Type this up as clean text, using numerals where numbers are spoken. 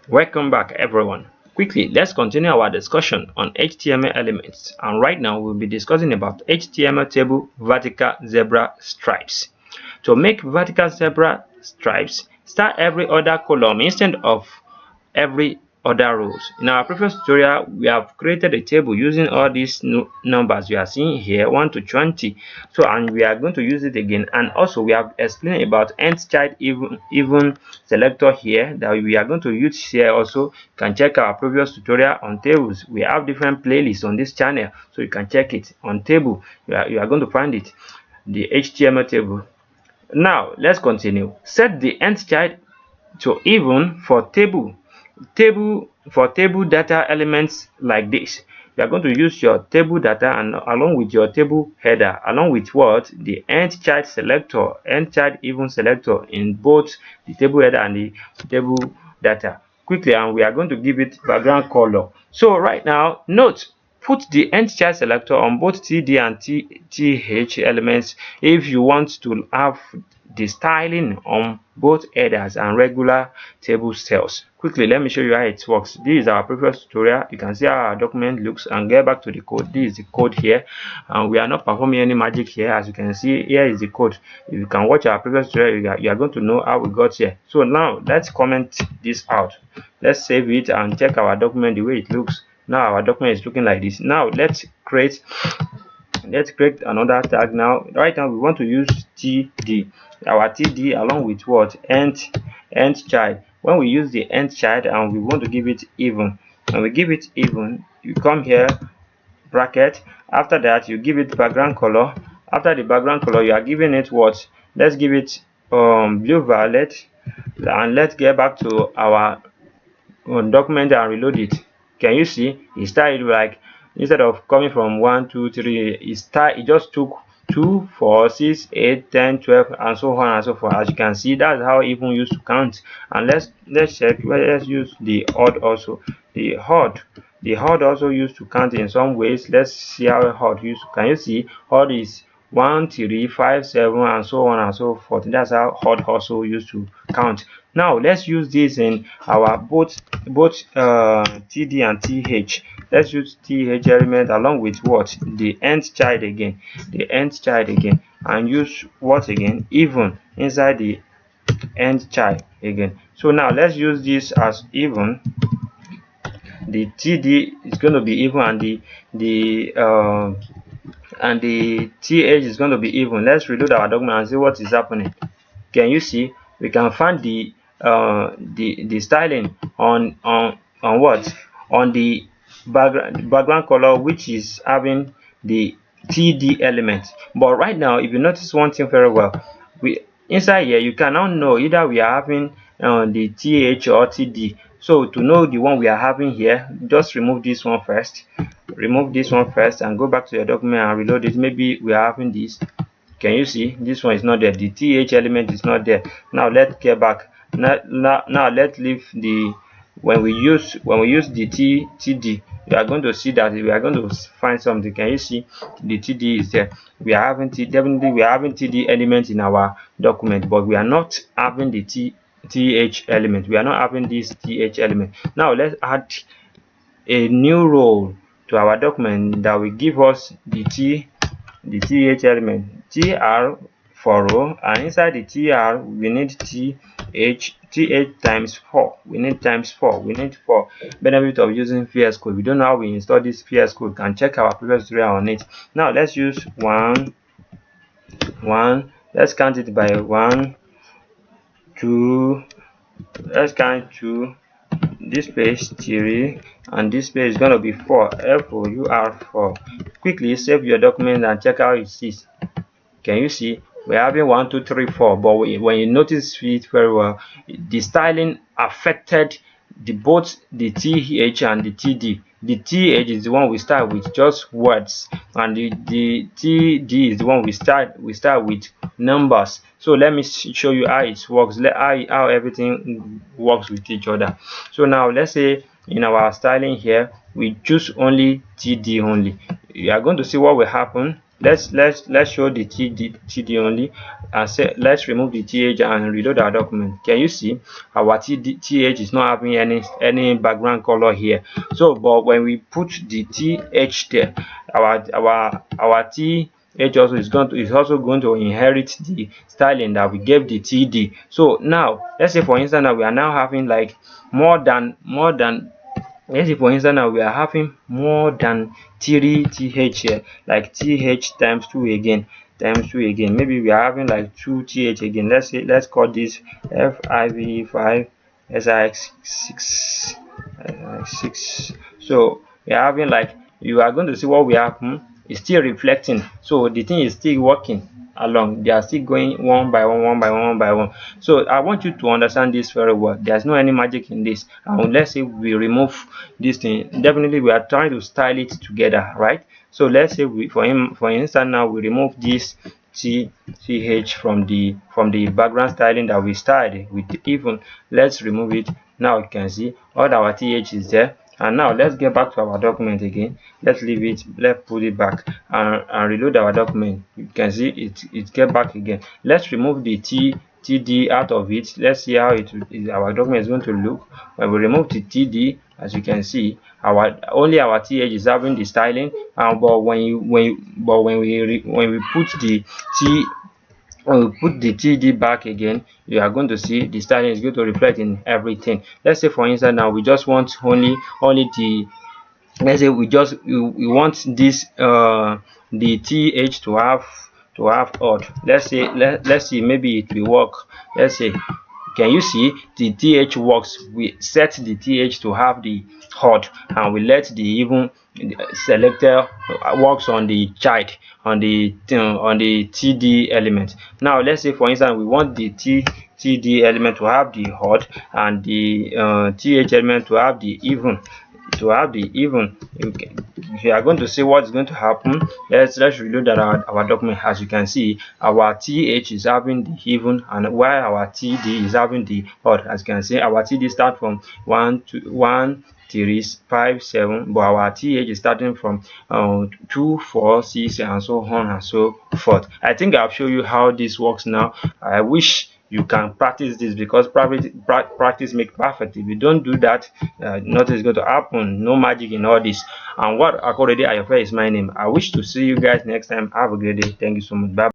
Welcome back, everyone. Quickly, let's continue our discussion on HTML elements. And right now, we'll be discussing about HTML table vertical zebra stripes. To make vertical zebra stripes, start every other column instead of every other rows. In our previous tutorial, we have created a table using all these numbers you are seeing here, 1 to 20. So, and we are going to use it again. And also, we have explained about nth child even selector here that we are going to use here. Also, you can check our previous tutorial on tables. We have different playlists on this channel, so you can check it on table. You are going to find it, the HTML table. Now let's continue. Set the nth child to even for table data elements like this. You are going to use your table data and along with your table header, along with what the nth child selector, nth child even selector in both the table header and the table data. Quickly, and we are going to give it background color. So right now, note, put the nth child selector on both TD and TH elements if you want to have the styling on both headers and regular table cells. Quickly, let me show you how it works. This is our previous tutorial. You can see how our document looks, and get back to the code. This is the code here, and we are not performing any magic here. As you can see, here is the code. If you can watch our previous tutorial, you are going to know how we got here. So now let's comment this out. Let's save it and check our document the way it looks. Now our document is looking like this. Now let's create another tag. Now right now we want to use TD, our TD along with what, nth child. When we use the nth child and we want to give it even, and we give it even, you come here, bracket. After that, you give it background color. After the background color, you are giving it what, let's give it blue violet. And let's get back to our document and reload it. Can you see it started like, instead of coming from 1 2 3, it just took 2 4 6 8 10 12 and so on and so forth. As you can see, that's how even used to count. And let's check. Let's use the odd also. The odd also used to count in some ways. Let's see how odd used to. Can you see odd is 1 3 5 7 and so on and so forth. That's how odd also used to count. Now let's use this in our both TD and TH. Let's use TH element along with what, the nth child again, and use what again, even inside the nth child again. So now let's use this as even. The TD is going to be even, and the TH is going to be even. Let's reload our document and see what is happening. Can you see? We can find the styling on what, on the background color, which is having the TD element. But right now, if you notice one thing very well, we inside here you can now know either we are having the TH or TD. So to know the one we are having here, just remove this one first. Remove this one first and go back to your document and reload it. Maybe we are having this. Can you see this one is not there? The TH element is not there. Now let's get back. Now let's leave the, when we use the TD, you are going to see that we are going to find something. Can you see the TD is there? We are having definitely we are having TD element in our document, but we are not having the TH element. We are not having this TH element. Now let's add a new row to our document that will give us the TH element, TR for row, and inside the TR we need TH times 4. We need times 4. We need 4. Benefit of using VS Code. We don't know how we install this VS Code. Can check our previous tutorial on it. Now let's use 1. Let's count it by 1 2. Let's count 2. This page 3, and this page is going to be 4. FOUR4. Quickly save your document and check how it is. Can you see we're having 1 2 3 4, but when you notice it very well, the styling affected both the TH and the TD. The TH is the one we start with just words, and the TD is the one we start with numbers. So let me show you how it works, how everything works with each other. So now let's say in our styling here we choose only TD only. You are going to see what will happen. let's show the TD only, and say let's remove the TH and reload our document. Can you see our TH is not having any background color here? So but when we put the TH there, our TH also is also going to inherit the styling that we gave the TD. So now let's say for instance that we are now having like more than let's say for instance now we are having more than 3 th here, like th times 2 again, maybe we are having like 2 th again. Let's say let's call this fiv5 six 6. So we are having like, you are going to see what we have. It's still reflecting, so the thing is still working along. They are still going one by one, one by one. So I want you to understand this very well. There's no any magic in this. And let's say we remove this thing, definitely we are trying to style it together, right? So let's say we, for instance now we remove this th from the background styling that we styled with even. Let's remove it. Now you can see all our th is there. And now let's get back to our document again. Let's leave it, let's put it back and reload our document. You can see it get back again. Let's remove the td out of it. Let's see how our document is going to look when we remove the td. As you can see, only our th is having the styling, but when we put the t when we put the td back again, you are going to see the styling is going to reflect in everything. Let's say for instance now we just want only the, let's say we want this the th to have odd. Let's say let's see, maybe it will work. Let's say, can you see the th works? We set the th to have the odd, and we let the even selector works on the child, on the td element. Now let's say for instance we want the td element to have the odd and the th element to have the even. You are going to see what's going to happen. Let's reload our document. As you can see, our th is having the even, and while our td is having the odd. As you can see, our td start from 1 to 1 3 5 7, but our th is starting from 2 4 6 and so on and so forth. I think I've shown you how this works now. I wish you can practice this, because practice make perfect. If you don't do that, nothing is going to happen. No magic in all this. And what akorede ayofe is my name. I wish to see you guys next time. Have a great day. Thank you so much. Bye.